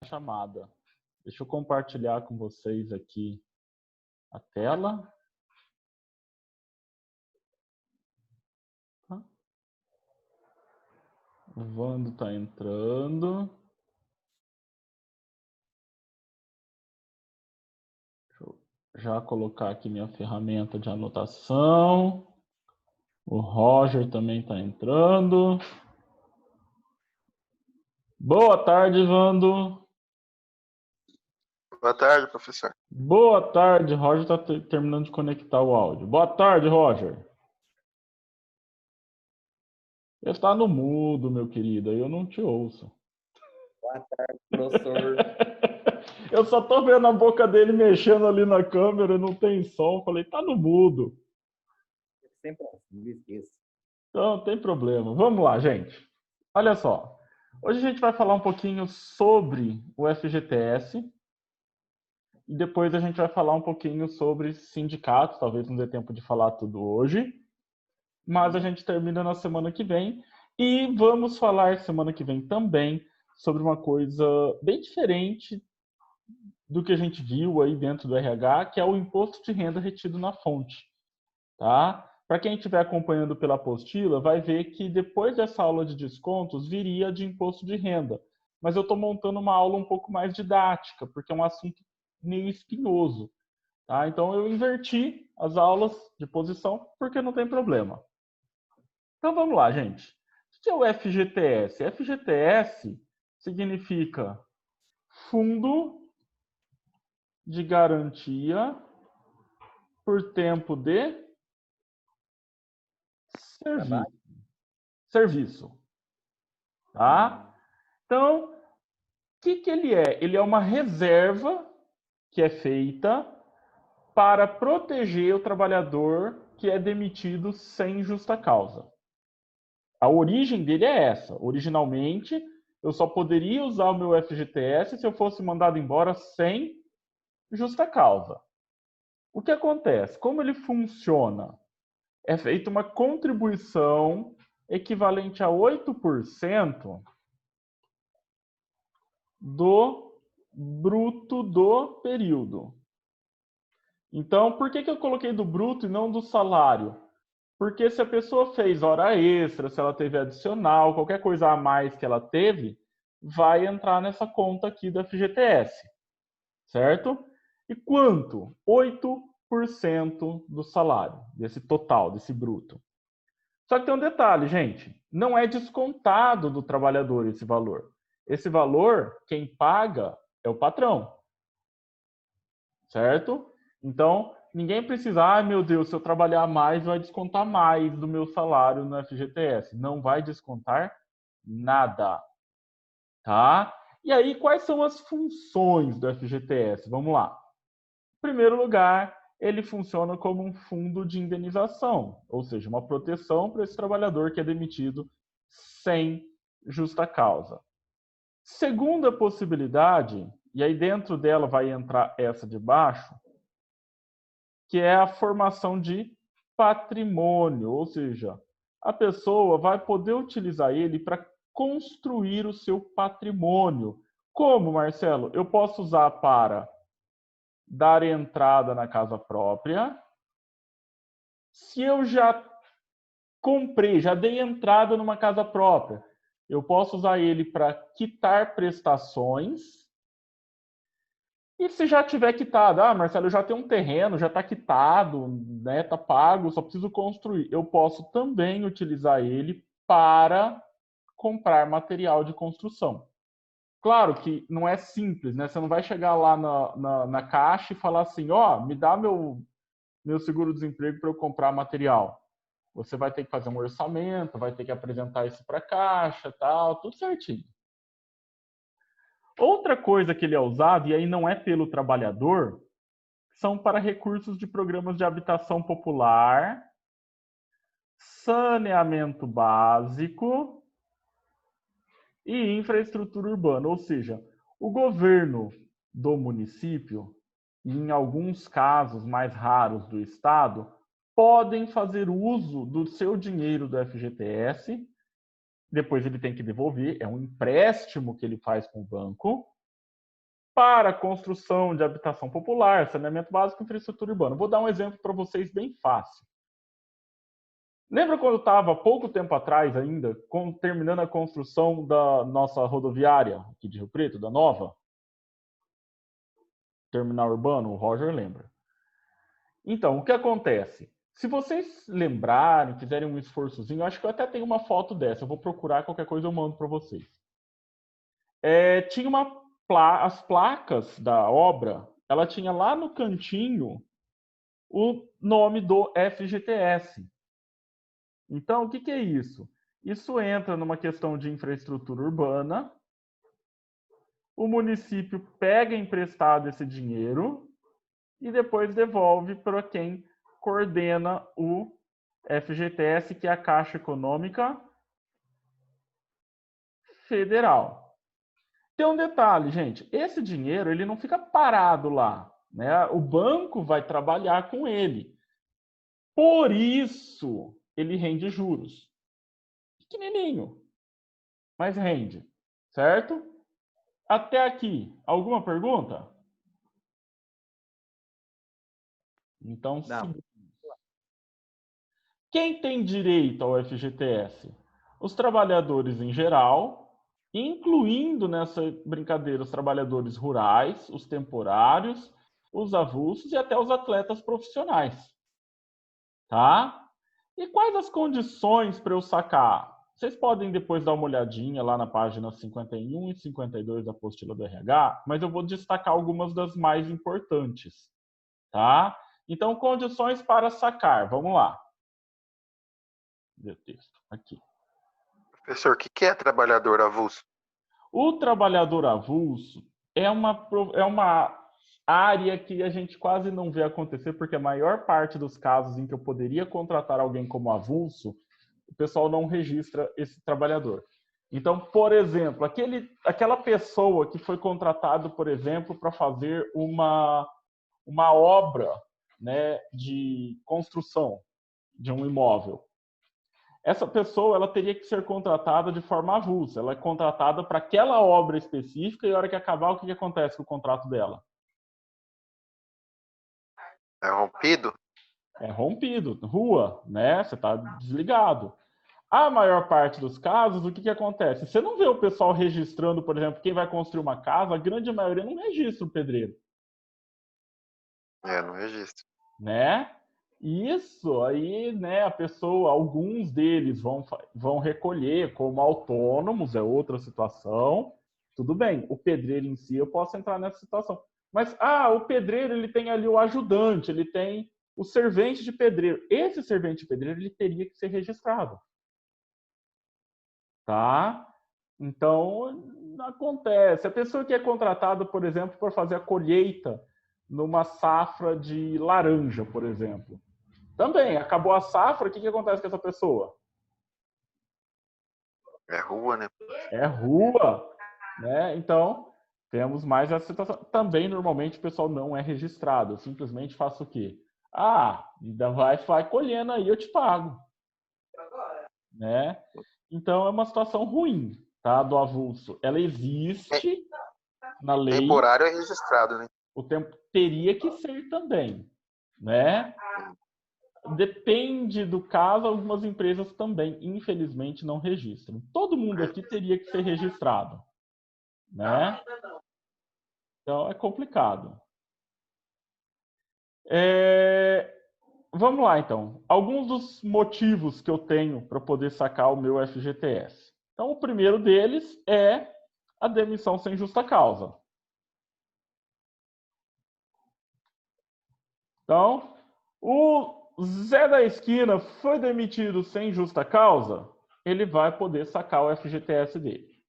chamada. Deixa eu compartilhar com vocês aqui a tela. O Vando está entrando. Deixa eu já colocar aqui minha ferramenta de anotação. O Roger também está entrando. Boa tarde, Vando. Boa tarde, professor. Boa tarde, Roger está terminando de conectar o áudio. Boa tarde, Roger. Ele está no mudo, meu querido, eu não te ouço. Boa tarde, professor. Eu só tô vendo a boca dele mexendo ali na câmera, não tem som. Falei, tá no mudo. Sempre assim, esqueço. Então, não tem problema. Vamos lá, gente. Olha só. Hoje a gente vai falar um pouquinho sobre o FGTS. E depois a gente vai falar um pouquinho sobre sindicatos. Talvez não dê tempo de falar tudo hoje. Mas a gente termina na semana que vem. E vamos falar semana que vem também sobre uma coisa bem diferente do que a gente viu aí dentro do RH, que é o imposto de renda retido na fonte. Tá? Para quem estiver acompanhando pela apostila, vai ver que depois dessa aula de descontos, viria de imposto de renda. Mas eu estou montando uma aula um pouco mais didática, porque é um assunto meio espinhoso. Tá? Então eu inverti as aulas de posição, porque não tem problema. Então vamos lá, gente. O que é o FGTS? FGTS significa Fundo de Garantia por Tempo de Serviço. Tá? Então, o que ele é? Ele é uma reserva que é feita para proteger o trabalhador que é demitido sem justa causa. A origem dele é essa. Originalmente, eu só poderia usar o meu FGTS se eu fosse mandado embora sem justa causa. O que acontece? Como ele funciona? É feita uma contribuição equivalente a 8% do bruto do período. Então, por que eu coloquei do bruto e não do salário? Porque se a pessoa fez hora extra, se ela teve adicional, qualquer coisa a mais que ela teve, vai entrar nessa conta aqui do FGTS. Certo? E quanto? 8% do salário, desse total, desse bruto. Só que tem um detalhe, gente. Não é descontado do trabalhador esse valor. Esse valor, quem paga é o patrão. Certo? Então, ninguém precisa, ai meu Deus, se eu trabalhar mais, vai descontar mais do meu salário no FGTS. Não vai descontar nada. Tá? E aí, quais são as funções do FGTS? Vamos lá. Em primeiro lugar, ele funciona como um fundo de indenização, ou seja, uma proteção para esse trabalhador que é demitido sem justa causa. Segunda possibilidade, e aí dentro dela vai entrar essa de baixo, que é a formação de patrimônio, ou seja, a pessoa vai poder utilizar ele para construir o seu patrimônio. Como, Marcelo? Eu posso usar para dar entrada na casa própria. Se eu já comprei, já dei entrada numa casa própria, eu posso usar ele para quitar prestações. E se já tiver quitado, Marcelo, eu já tenho um terreno, já está quitado, né, está pago, só preciso construir. Eu posso também utilizar ele para comprar material de construção. Claro que não é simples, né? Você não vai chegar lá na caixa e falar assim, me dá meu seguro-desemprego para eu comprar material. Você vai ter que fazer um orçamento, vai ter que apresentar isso para a caixa, tal, tudo certinho. Outra coisa que ele é usado, e aí não é pelo trabalhador, são para recursos de programas de habitação popular, saneamento básico e infraestrutura urbana. Ou seja, o governo do município, e em alguns casos mais raros do estado, podem fazer uso do seu dinheiro do FGTS, depois ele tem que devolver, é um empréstimo que ele faz com o banco, para construção de habitação popular, saneamento básico e infraestrutura urbana. Vou dar um exemplo para vocês bem fácil. Lembra quando eu estava, pouco tempo atrás ainda, terminando a construção da nossa rodoviária aqui de Rio Preto, da nova? Terminal urbano, o Roger lembra. Então, o que acontece? Se vocês lembrarem, fizerem um esforçozinho, acho que eu até tenho uma foto dessa, eu vou procurar, qualquer coisa eu mando para vocês. Tinha as placas da obra, ela tinha lá no cantinho o nome do FGTS. Então, o que é isso? Isso entra numa questão de infraestrutura urbana, o município pega emprestado esse dinheiro e depois devolve para quem coordena o FGTS, que é a Caixa Econômica Federal. Tem um detalhe, gente, esse dinheiro ele não fica parado lá, né? O banco vai trabalhar com ele. Por isso, ele rende juros. Pequenininho, mas rende, certo? Até aqui, alguma pergunta? Então, quem tem direito ao FGTS? Os trabalhadores em geral, incluindo nessa brincadeira os trabalhadores rurais, os temporários, os avulsos e até os atletas profissionais. Tá? E quais as condições para eu sacar? Vocês podem depois dar uma olhadinha lá na página 51 e 52 da apostila do RH, mas eu vou destacar algumas das mais importantes. Tá? Então, condições para sacar. Vamos lá. Meu texto, aqui. Professor, o que é trabalhador avulso? O trabalhador avulso é uma área que a gente quase não vê acontecer, porque a maior parte dos casos em que eu poderia contratar alguém como avulso, o pessoal não registra esse trabalhador. Então, por exemplo, aquela pessoa que foi contratado, por exemplo, para fazer uma obra, né, de construção de um imóvel. Essa pessoa ela teria que ser contratada de forma avulsa. Ela é contratada para aquela obra específica e a hora que acabar, o que acontece com o contrato dela? É rompido? É rompido. Rua, né? Você está desligado. A maior parte dos casos, o que acontece? Você não vê o pessoal registrando, por exemplo, quem vai construir uma casa, a grande maioria não registra o pedreiro. Não registro. Né? Isso aí, né, a pessoa, alguns deles vão recolher como autônomos, é outra situação. Tudo bem, o pedreiro em si eu posso entrar nessa situação. Mas, o pedreiro, ele tem ali o ajudante, ele tem o servente de pedreiro. Esse servente de pedreiro, ele teria que ser registrado. Tá? Então, acontece. A pessoa que é contratada, por exemplo, para fazer a colheita numa safra de laranja, por exemplo. Também, acabou a safra, o que acontece com essa pessoa? É rua, né? É rua, né? Então, temos mais essa situação. Também, normalmente, o pessoal não é registrado. Eu simplesmente faço o quê? Ainda vai colhendo aí, eu te pago. Né? Então, é uma situação ruim, tá? Do avulso. Ela existe na lei. Temporário é registrado, né? O tempo teria que ser também, né? Depende do caso, algumas empresas também, infelizmente, não registram. Todo mundo aqui teria que ser registrado, né? Então, é complicado. Vamos lá, então. Alguns dos motivos que eu tenho para poder sacar o meu FGTS. Então, o primeiro deles é a demissão sem justa causa. Então, o Zé da esquina foi demitido sem justa causa, ele vai poder sacar o FGTS dele.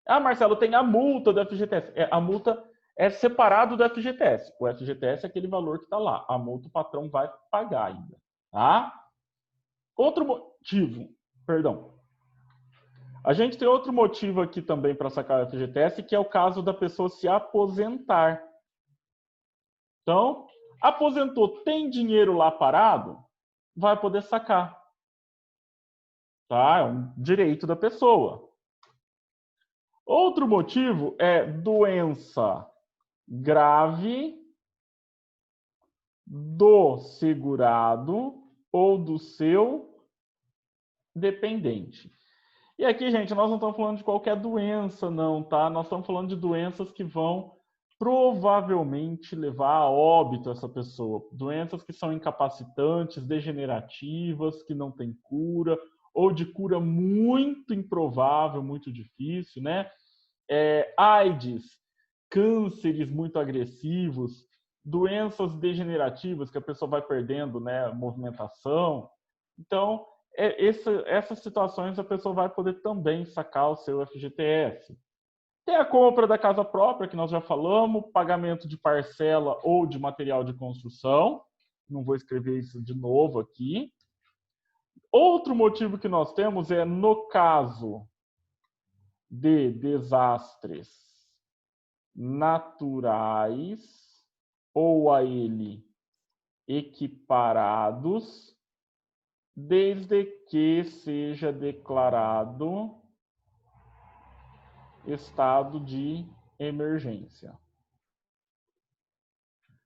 Marcelo, tem a multa do FGTS. A multa é separado do FGTS. O FGTS é aquele valor que está lá. A multa o patrão vai pagar ainda. Tá? Outro motivo, perdão. A gente tem outro motivo aqui também para sacar o FGTS, que é o caso da pessoa se aposentar. Então, aposentou, tem dinheiro lá parado, vai poder sacar. Tá? É um direito da pessoa. Outro motivo é doença. grave do segurado ou do seu dependente. E aqui, gente, nós não estamos falando de qualquer doença, não, tá? Nós estamos falando de doenças que vão provavelmente levar a óbito essa pessoa. Doenças que são incapacitantes, degenerativas, que não têm cura, ou de cura muito improvável, muito difícil, né? AIDS, cânceres muito agressivos, doenças degenerativas que a pessoa vai perdendo, né, movimentação. Então, essas situações a pessoa vai poder também sacar o seu FGTS. Tem a compra da casa própria, que nós já falamos, pagamento de parcela ou de material de construção. Não vou escrever isso de novo aqui. Outro motivo que nós temos é no caso de desastres naturais ou a ele equiparados, desde que seja declarado estado de emergência.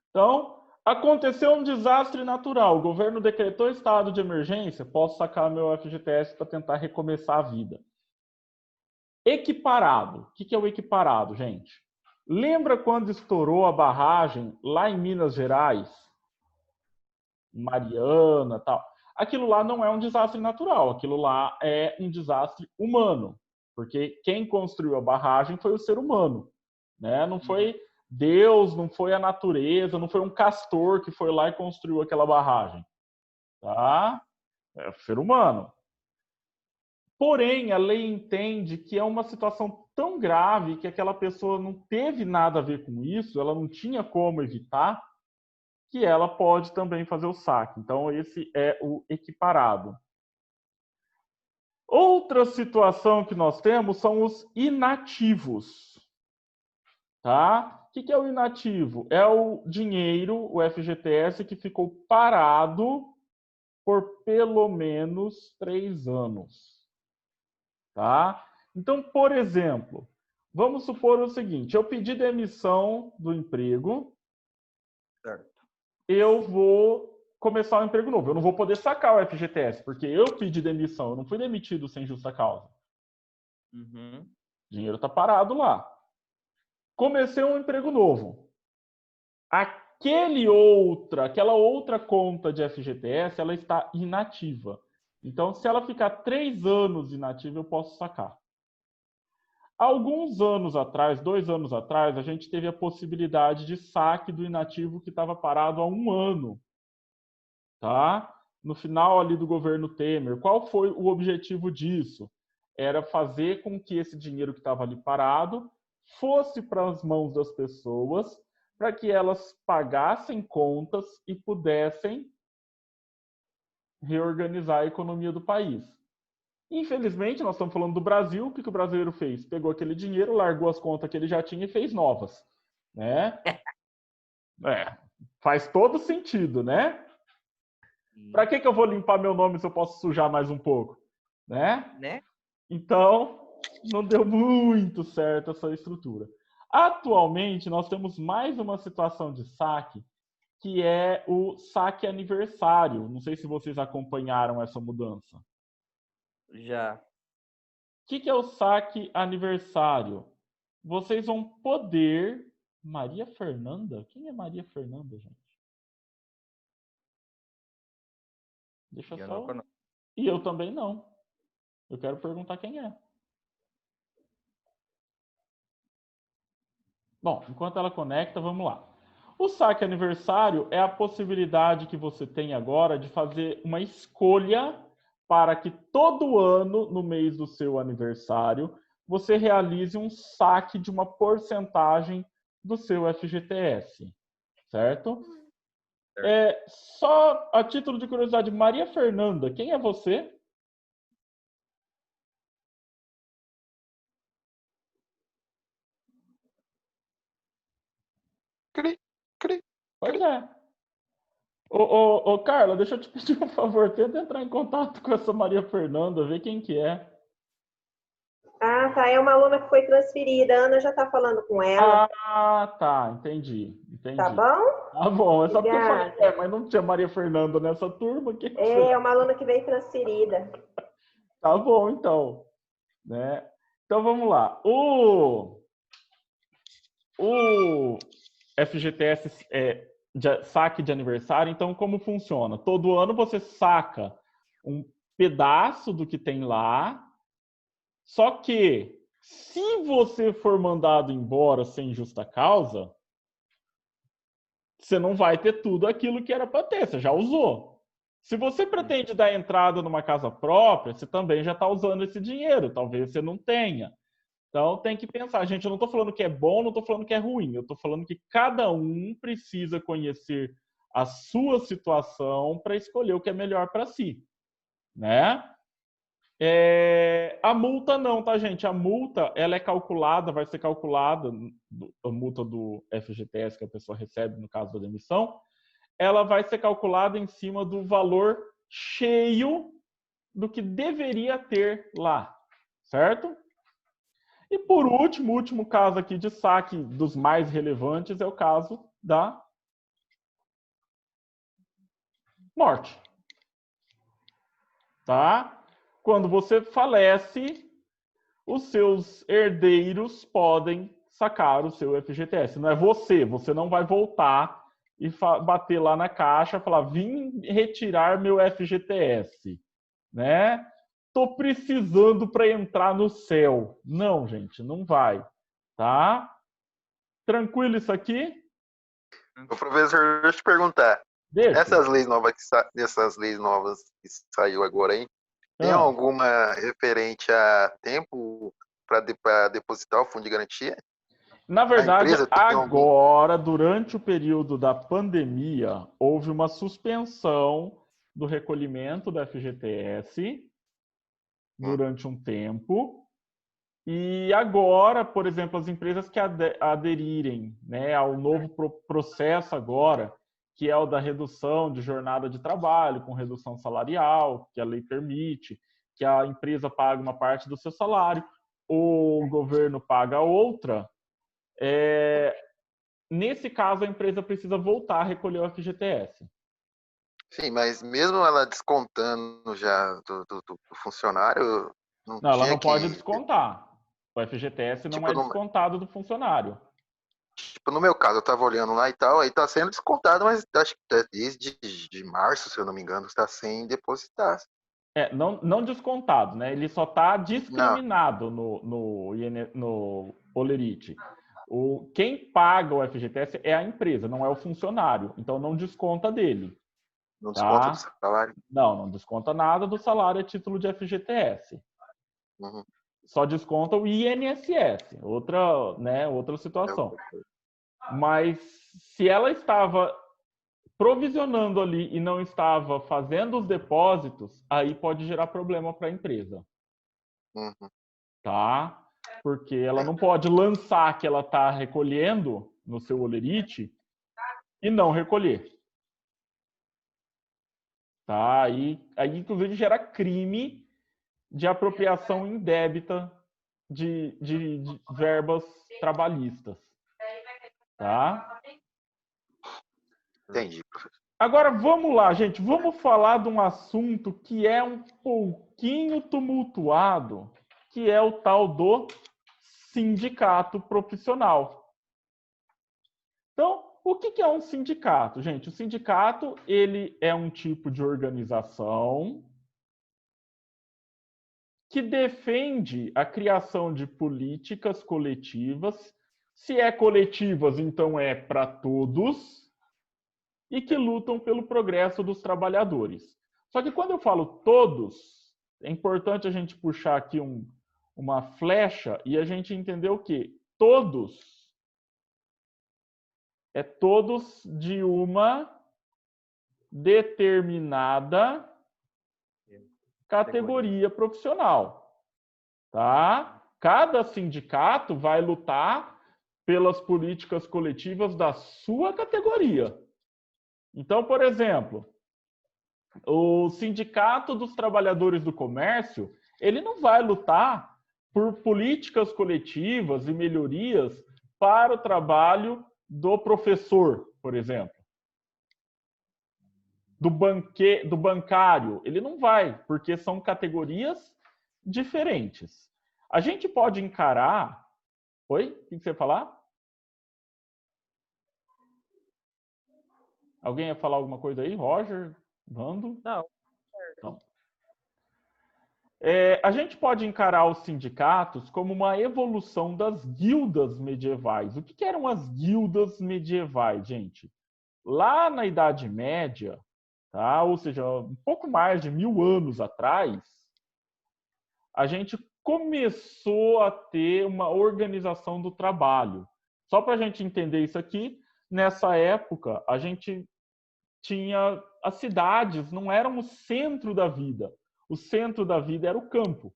Então, aconteceu um desastre natural, o governo decretou estado de emergência, posso sacar meu FGTS para tentar recomeçar a vida. Equiparado. O que é o equiparado, gente? Lembra quando estourou a barragem lá em Minas Gerais? Mariana, tal. Aquilo lá não é um desastre natural, aquilo lá é um desastre humano, porque quem construiu a barragem foi o ser humano, né? Não foi Deus, não foi a natureza, não foi um castor que foi lá e construiu aquela barragem, tá? É o ser humano. Porém, a lei entende que é uma situação tão grave que aquela pessoa não teve nada a ver com isso, ela não tinha como evitar, que ela pode também fazer o saque. Então, esse é o equiparado. Outra situação que nós temos são os inativos. Tá? O que é o inativo? É o dinheiro, o FGTS, que ficou parado por pelo menos 3 anos. Tá? Então, por exemplo, vamos supor o seguinte, eu pedi demissão do emprego, Certo. eu vou começar um emprego novo. Eu não vou poder sacar o FGTS, porque eu pedi demissão, eu não fui demitido sem justa causa. Uhum. O dinheiro está parado lá. Comecei um emprego novo. Aquela outra conta de FGTS, ela está inativa. Então, se ela ficar 3 anos inativa, eu posso sacar. Alguns anos atrás, 2 anos atrás, a gente teve a possibilidade de saque do inativo que estava parado há 1 ano. Tá? No final ali do governo Temer, qual foi o objetivo disso? Era fazer com que esse dinheiro que estava ali parado fosse para as mãos das pessoas, para que elas pagassem contas e pudessem reorganizar a economia do país. Infelizmente, nós estamos falando do Brasil, o que o brasileiro fez? Pegou aquele dinheiro, largou as contas que ele já tinha e fez novas. Né? Faz todo sentido, né? Para que eu vou limpar meu nome se eu posso sujar mais um pouco? Né? Então, não deu muito certo essa estrutura. Atualmente, nós temos mais uma situação de saque, que é o saque aniversário. Não sei se vocês acompanharam essa mudança. Já. O que é o saque aniversário? Vocês vão poder... Maria Fernanda? Quem é Maria Fernanda, gente? Deixa eu só... E eu também não. Eu quero perguntar quem é. Bom, enquanto ela conecta, vamos lá. O saque aniversário é a possibilidade que você tem agora de fazer uma escolha para que todo ano, no mês do seu aniversário, você realize um saque de uma porcentagem do seu FGTS. Certo? Só a título de curiosidade, Maria Fernanda, quem é você? Pois é. Ô, Carla, deixa eu te pedir um favor. Tenta entrar em contato com essa Maria Fernanda, ver quem que é. Ah, Ah, tá. É uma aluna que foi transferida. A Ana já está falando com ela. Ah, tá. Entendi. Tá Entendi. bom? Tá bom. É só porque eu falei, Obrigada. mas não tinha Maria Fernanda nessa turma. É uma aluna que veio transferida. Tá bom, então. Né? Então, vamos lá. O FGTS saque de aniversário, então, como funciona? Todo ano você saca um pedaço do que tem lá, só que se você for mandado embora sem justa causa, você não vai ter tudo aquilo que era para ter, você já usou. Se você pretende dar entrada numa casa própria, você também já está usando esse dinheiro, talvez você não tenha. Então tem que pensar, gente, eu não estou falando que é bom, não estou falando que é ruim, eu estou falando que cada um precisa conhecer a sua situação para escolher o que é melhor para si, né? A multa não, tá, gente? A multa, ela é calculada, vai ser calculada, a multa do FGTS que a pessoa recebe no caso da demissão, ela vai ser calculada em cima do valor cheio do que deveria ter lá, certo? E por último, o último caso aqui de saque dos mais relevantes é o caso da morte. Tá? Quando você falece, os seus herdeiros podem sacar o seu FGTS. Não é você não vai voltar e bater lá na caixa e falar: vim retirar meu FGTS, né? Tô precisando para entrar no céu. Não, gente, não vai, tá? Tranquilo isso aqui? Ô, professor, deixa eu te perguntar. Deixa. Essas leis novas que saiu agora aí, tem alguma referente a tempo para depositar o fundo de garantia? Na verdade, empresa tem agora, durante o período da pandemia, houve uma suspensão do recolhimento da FGTS durante um tempo. E agora, por exemplo, as empresas que aderirem, né, ao novo processo agora, que é o da redução de jornada de trabalho, com redução salarial, que a lei permite, que a empresa paga uma parte do seu salário, o governo paga outra. Nesse caso, a empresa precisa voltar a recolher o FGTS. Sim, mas mesmo ela descontando já do funcionário, Não, ela não pode descontar. O FGTS não é no, descontado do funcionário. tipo, no meu caso, eu estava olhando lá e tal, aí está sendo descontado, mas acho que desde de março, se eu não me engano, está sem depositar. Não descontado, né? Ele só está discriminado no Olerite. Quem paga o FGTS é a empresa, não é o funcionário. Então não desconta dele. Não desconta do salário? Não desconta nada do salário a título de FGTS. Uhum. Só desconta o INSS, outra situação. Mas se ela estava provisionando ali e não estava fazendo os depósitos, aí pode gerar problema para a empresa. Uhum. Tá? Porque ela não pode lançar que ela está recolhendo no seu Olerite e não recolher. Tá? Aí, inclusive, gera crime de apropriação indébita de verbas trabalhistas. Tá? Entendi, professor. Agora, vamos lá, gente. Vamos falar de um assunto que é um pouquinho tumultuado, que é o tal do sindicato profissional. Então, o que é um sindicato, gente? O sindicato, ele é um tipo de organização que defende a criação de políticas coletivas. Se é coletivas, então é para todos, e que lutam pelo progresso dos trabalhadores. Só que quando eu falo todos, é importante a gente puxar aqui uma flecha e a gente entender o quê? Todos é todos de uma determinada categoria profissional, tá? Cada sindicato vai lutar pelas políticas coletivas da sua categoria. Então, por exemplo, o Sindicato dos Trabalhadores do Comércio, ele não vai lutar por políticas coletivas e melhorias para o trabalho do professor, por exemplo. Do bancário, ele não vai, porque são categorias diferentes. A gente pode encarar... Oi? O que você ia falar? Alguém ia falar alguma coisa aí? Roger? Vando? Não. Então. A gente pode encarar os sindicatos como uma evolução das guildas medievais. O que eram as guildas medievais, gente? Lá na Idade Média, tá? Ou seja, um pouco mais de 1000 anos atrás, a gente começou a ter uma organização do trabalho. Só para a gente entender isso aqui, nessa época, a gente tinha... As cidades não eram o centro da vida. O centro da vida era o campo.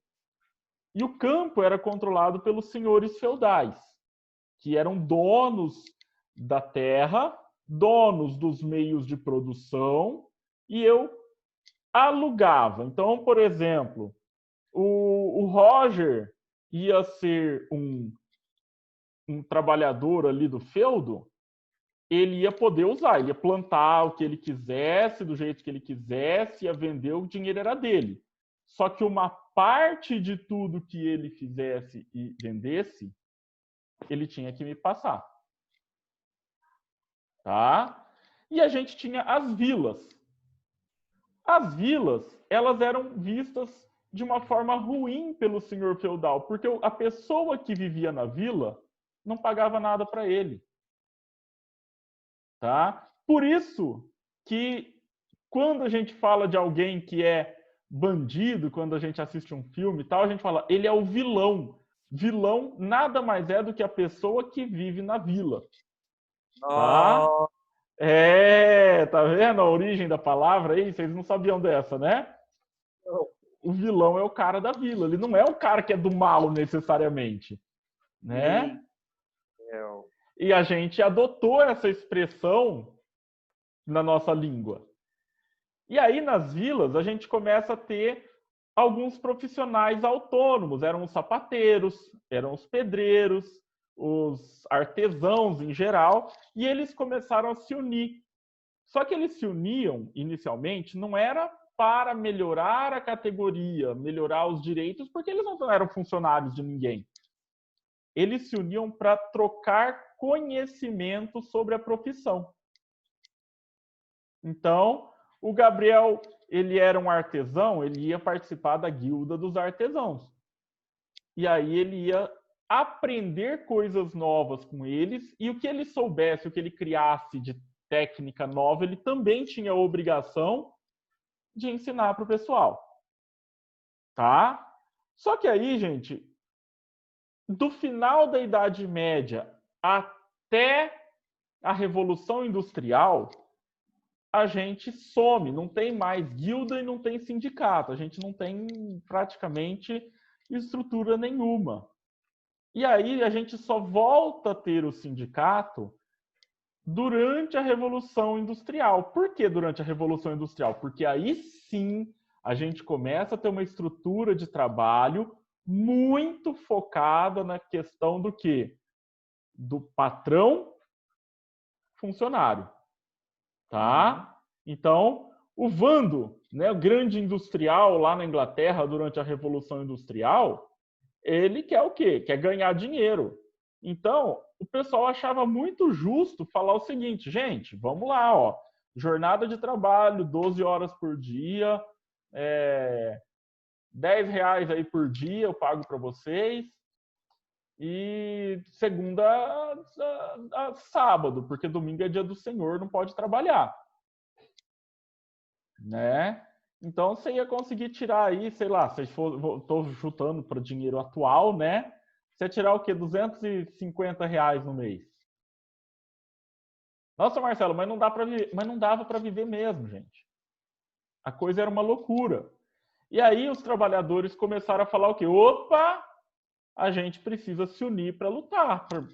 E o campo era controlado pelos senhores feudais, que eram donos da terra, donos dos meios de produção, e eu alugava. Então, por exemplo, o Roger ia ser um trabalhador ali do feudo, ele ia poder usar, ele ia plantar o que ele quisesse, do jeito que ele quisesse, ia vender, o dinheiro era dele. Só que uma parte de tudo que ele fizesse e vendesse, ele tinha que me passar. Tá? E a gente tinha as vilas. As vilas, elas eram vistas de uma forma ruim pelo senhor feudal, porque a pessoa que vivia na vila não pagava nada para ele. Tá? Por isso que quando a gente fala de alguém que é bandido, quando a gente assiste um filme e tal, a gente fala, ele é o vilão. Vilão nada mais é do que a pessoa que vive na vila. Tá? Oh, Tá vendo a origem da palavra aí? Vocês não sabiam dessa, né? O vilão é o cara da vila. Ele não é o cara que é do mal necessariamente, né? E a gente adotou essa expressão na nossa língua. E aí, nas vilas, a gente começa a ter alguns profissionais autônomos. Eram os sapateiros, eram os pedreiros, os artesãos em geral, e eles começaram a se unir. Só que eles se uniam, inicialmente, não era para melhorar a categoria, melhorar os direitos, porque eles não eram funcionários de ninguém. Eles se uniam para trocar conhecimento sobre a profissão. Então, o Gabriel, ele era um artesão, ele ia participar da guilda dos artesãos. E aí ele ia aprender coisas novas com eles, e o que ele soubesse, o que ele criasse de técnica nova, ele também tinha a obrigação de ensinar para o pessoal. Tá? Só que aí, gente, do final da Idade Média até a Revolução Industrial, a gente some, não tem mais guilda e não tem sindicato, a gente não tem praticamente estrutura nenhuma. E aí a gente só volta a ter o sindicato durante a Revolução Industrial. Por que durante a Revolução Industrial? Porque aí sim a gente começa a ter uma estrutura de trabalho muito focada na questão do quê? Do patrão funcionário. Tá? Então, o Vando, né, o grande industrial lá na Inglaterra durante a Revolução Industrial, ele quer o quê? Quer ganhar dinheiro. Então, o pessoal achava muito justo falar o seguinte, gente, vamos lá, ó, jornada de trabalho, 12 horas por dia, R$10 aí por dia eu pago para vocês, e segunda a sábado, porque domingo é dia do Senhor, não pode trabalhar. Né? Então você ia conseguir tirar aí, sei lá, se estou chutando para o dinheiro atual, né? Você ia tirar o quê? R$250 no mês. Nossa, Marcelo, mas não dava para viver mesmo, gente. A coisa era uma loucura. E aí os trabalhadores começaram a falar o quê? Opa, a gente precisa se unir para lutar por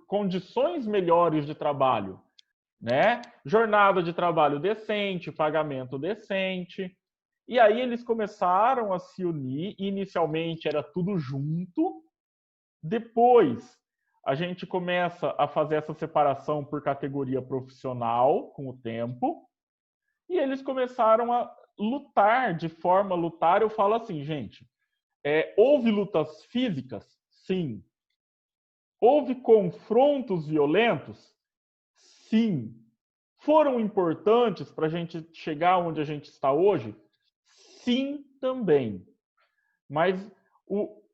condições melhores de trabalho. Né? Jornada de trabalho decente, pagamento decente. E aí eles começaram a se unir, e inicialmente era tudo junto, depois a gente começa a fazer essa separação por categoria profissional com o tempo, e eles começaram a lutar de forma a lutar. Eu falo assim, gente, houve lutas físicas? Sim. Houve confrontos violentos? Sim. Foram importantes para a gente chegar onde a gente está hoje? Sim, também. Mas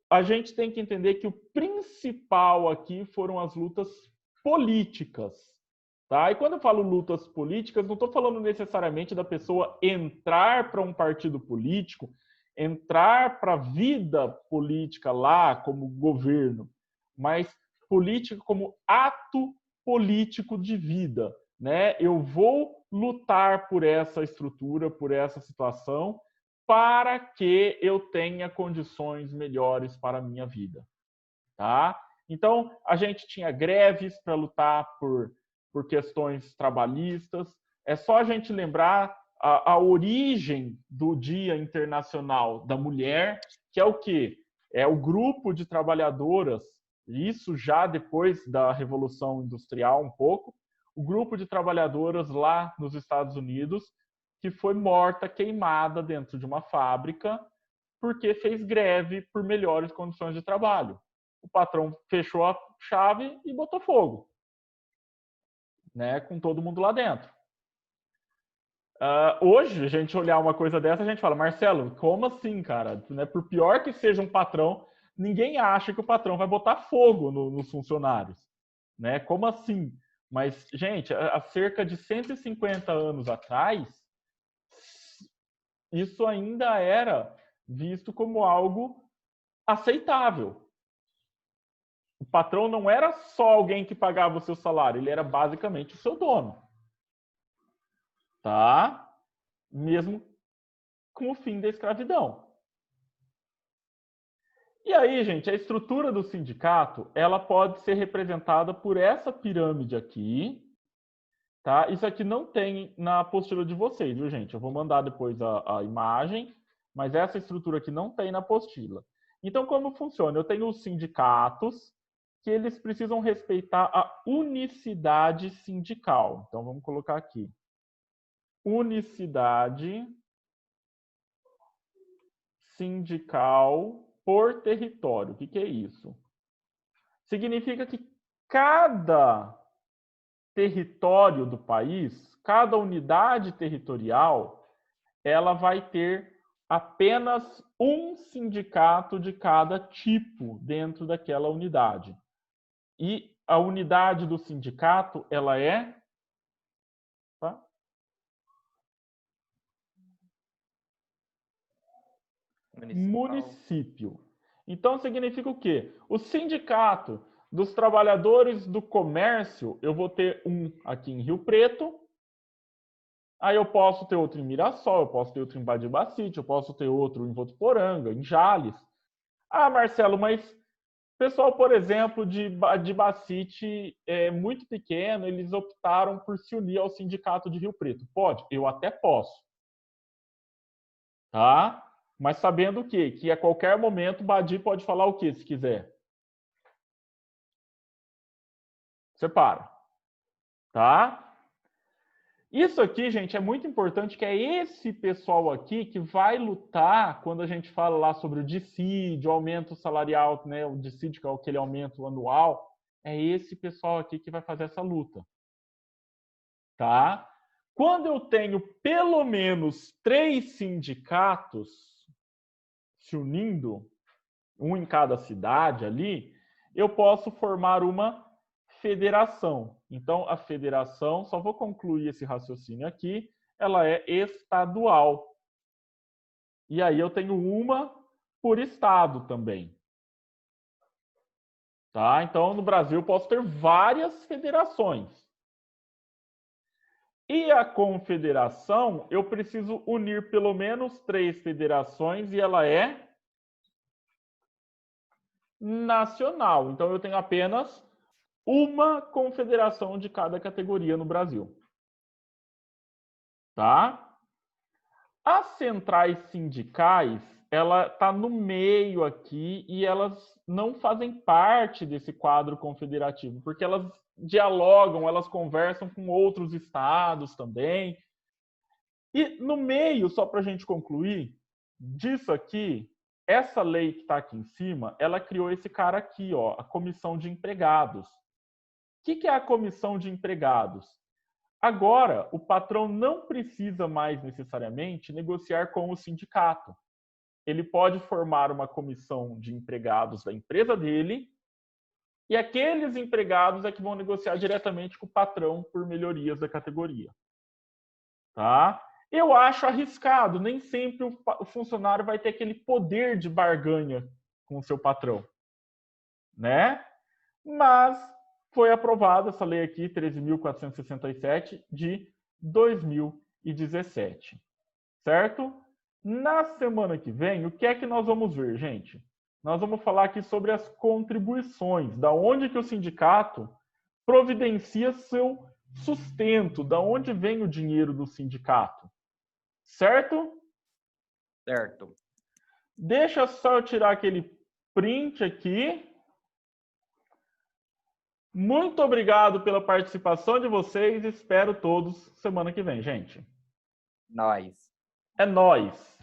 a gente tem que entender que o principal aqui foram as lutas políticas. Tá? E quando eu falo lutas políticas, não estou falando necessariamente da pessoa entrar para um partido político, entrar para a vida política lá como governo, mas política como ato político de vida. Né? Eu vou lutar por essa estrutura, por essa situação, para que eu tenha condições melhores para a minha vida. Tá? Então, a gente tinha greves para lutar por questões trabalhistas. É só a gente lembrar a origem do Dia Internacional da Mulher, que é o quê? É o grupo de trabalhadoras, isso já depois da Revolução Industrial um pouco, o grupo de trabalhadoras lá nos Estados Unidos, que foi morta, queimada dentro de uma fábrica, porque fez greve por melhores condições de trabalho. O patrão fechou a chave e botou fogo, né, com todo mundo lá dentro. Hoje, a gente olhar uma coisa dessa, a gente fala, Marcelo, como assim, cara? Né, por pior que seja um patrão, ninguém acha que o patrão vai botar fogo nos funcionários. Né? Como assim? Mas, gente, há cerca de 150 anos atrás, isso ainda era visto como algo aceitável. O patrão não era só alguém que pagava o seu salário, ele era basicamente o seu dono. Tá? Mesmo com o fim da escravidão. E aí, gente, a estrutura do sindicato, ela pode ser representada por essa pirâmide aqui, tá? Isso aqui não tem na apostila de vocês, viu, gente? Eu vou mandar depois a imagem, mas essa estrutura aqui não tem na apostila. Então, como funciona? Eu tenho os sindicatos, que eles precisam respeitar a unicidade sindical. Então, vamos colocar aqui. Unicidade sindical por território. O que é isso? Significa que cada território do país, cada unidade territorial, ela vai ter apenas um sindicato de cada tipo dentro daquela unidade. E a unidade do sindicato, ela é... Tá? Município. Então, significa o quê? O sindicato dos trabalhadores do comércio, eu vou ter um aqui em Rio Preto, aí eu posso ter outro em Mirassol, eu posso ter outro em Badibacite, eu posso ter outro em Votuporanga, em Jales. Ah, Marcelo, mas o pessoal, por exemplo, de Badibacite é muito pequeno, eles optaram por se unir ao sindicato de Rio Preto. Pode? Eu até posso. Tá? Mas sabendo o quê? Que a qualquer momento o Badi pode falar o quê, se quiser? Separa. Tá? Isso aqui, gente, é muito importante, que é esse pessoal aqui que vai lutar quando a gente fala lá sobre o dissídio, o aumento salarial, né? O dissídio, que é aquele aumento anual. É esse pessoal aqui que vai fazer essa luta. Tá? Quando eu tenho pelo menos 3 sindicatos se unindo, um em cada cidade ali, eu posso formar uma federação. Então, a federação, só vou concluir esse raciocínio aqui, ela é estadual. E aí eu tenho uma por estado também. Tá? Então, no Brasil, eu posso ter várias federações. E a confederação, eu preciso unir pelo menos 3 federações e ela é nacional. Então, eu tenho apenas uma confederação de cada categoria no Brasil. Tá? As centrais sindicais, ela está no meio aqui e elas não fazem parte desse quadro confederativo, porque elas dialogam, elas conversam com outros estados também. E no meio, só para a gente concluir, disso aqui, essa lei que está aqui em cima, ela criou esse cara aqui, ó, a comissão de empregados. O que é a comissão de empregados? Agora, o patrão não precisa mais necessariamente negociar com o sindicato. Ele pode formar uma comissão de empregados da empresa dele e aqueles empregados é que vão negociar diretamente com o patrão por melhorias da categoria. Tá? Eu acho arriscado, nem sempre o funcionário vai ter aquele poder de barganha com o seu patrão, né? Mas foi aprovada essa lei aqui, 13.467, de 2017, certo? Na semana que vem, o que é que nós vamos ver, gente? Nós vamos falar aqui sobre as contribuições, da onde que o sindicato providencia seu sustento, da onde vem o dinheiro do sindicato, certo? Certo. Deixa só eu tirar aquele print aqui. Muito obrigado pela participação de vocês. Espero todos semana que vem, gente. Nós. É nóis.